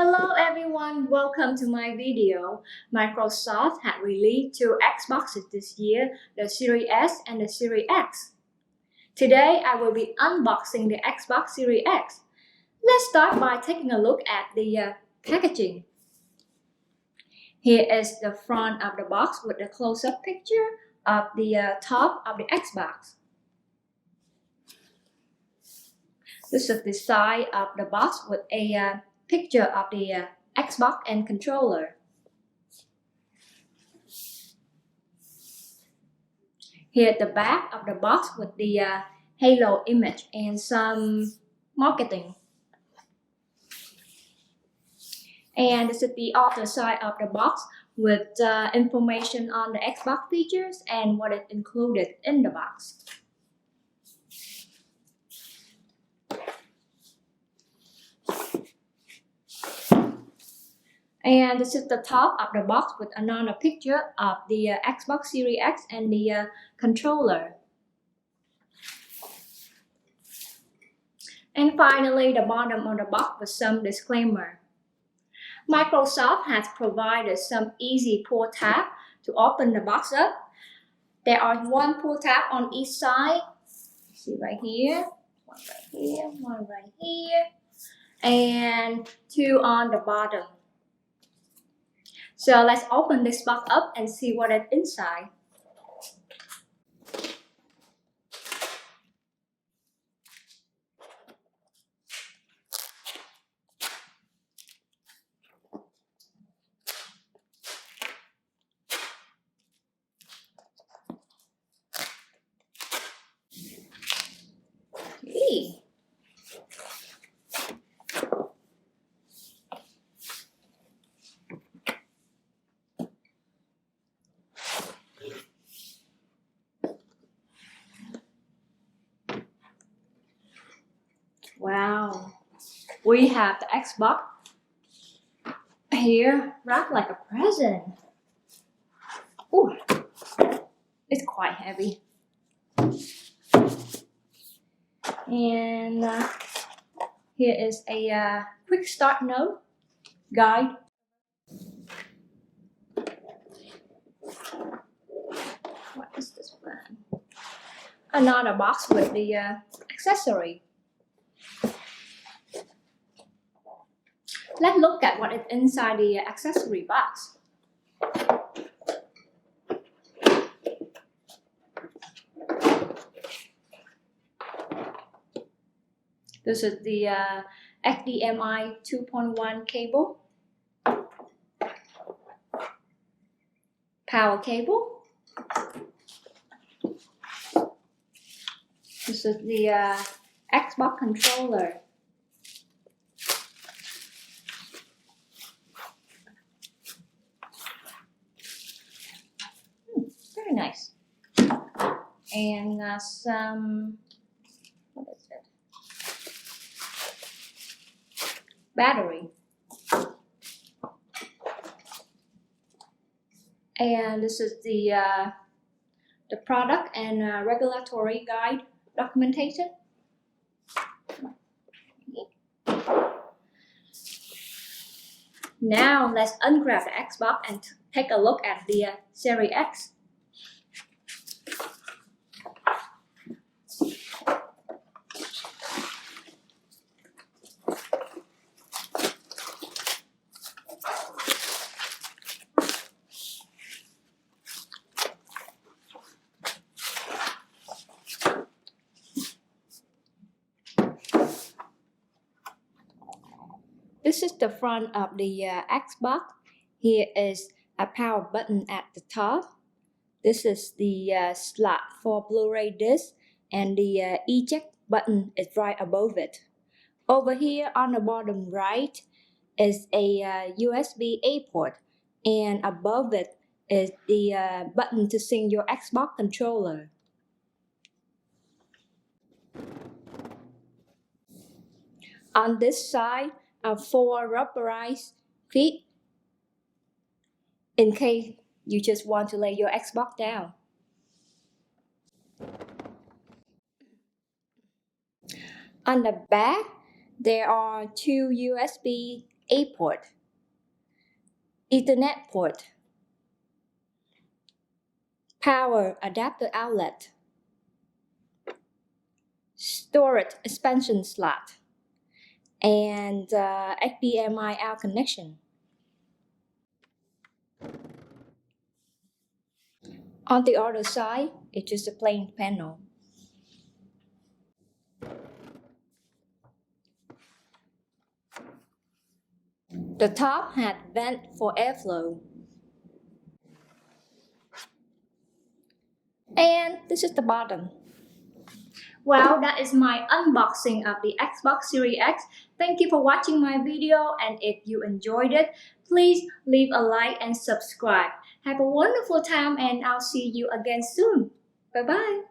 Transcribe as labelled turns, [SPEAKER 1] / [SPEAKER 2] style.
[SPEAKER 1] Hello everyone, welcome to my video. Microsoft had released two Xboxes this year, the Series S and the Series X. Today I will be unboxing the Xbox Series X. Let's start by taking a look at the packaging. Here is the front of the box with a close-up picture of the top of the Xbox. This is the side of the box with a picture of the Xbox and controller. Here at the back of the box with the Halo image and some marketing. And this is the other side of the box with information on the Xbox features and what is included in the box. And this is the top of the box with another picture of the Xbox Series X and the controller. And finally, the bottom of the box with some disclaimer. Microsoft has provided some easy pull tab to open the box up. There are one pull tab on each side. See right here, one right here, one right here, and two on the bottom. So let's open this box up and see what is inside. Okay. Wow, we have the Xbox here wrapped like a present. Ooh, it's quite heavy. And here is a quick start note guide. What is this one? Another box with the accessory. Let's look at what is inside the accessory box. This is the HDMI 2.1 cable, power cable. This is the Xbox controller. Very nice. And some, what is it? Battery. And this is the product and regulatory guide documentation. Now let's unwrap the Xbox and take a look at the Series X. This is the front of the Xbox. Here is a power button at the top. This is the slot for Blu-ray disc, and the eject button is right above it. Over here on the bottom right is a USB-A port, and above it is the button to sync your Xbox controller. On this side are 4 rubberized feet in case you just want to lay your Xbox down. On the back, there are 2 USB A port, Ethernet port, power adapter outlet, storage expansion slot, and HDMI out connection. On the other side, it's just a plain panel. The top had vent for airflow. And this is the bottom. Well, that is my unboxing of the Xbox Series X. Thank you for watching my video, and if you enjoyed it, please leave a like and subscribe. Have a wonderful time, and I'll see you again soon. Bye bye.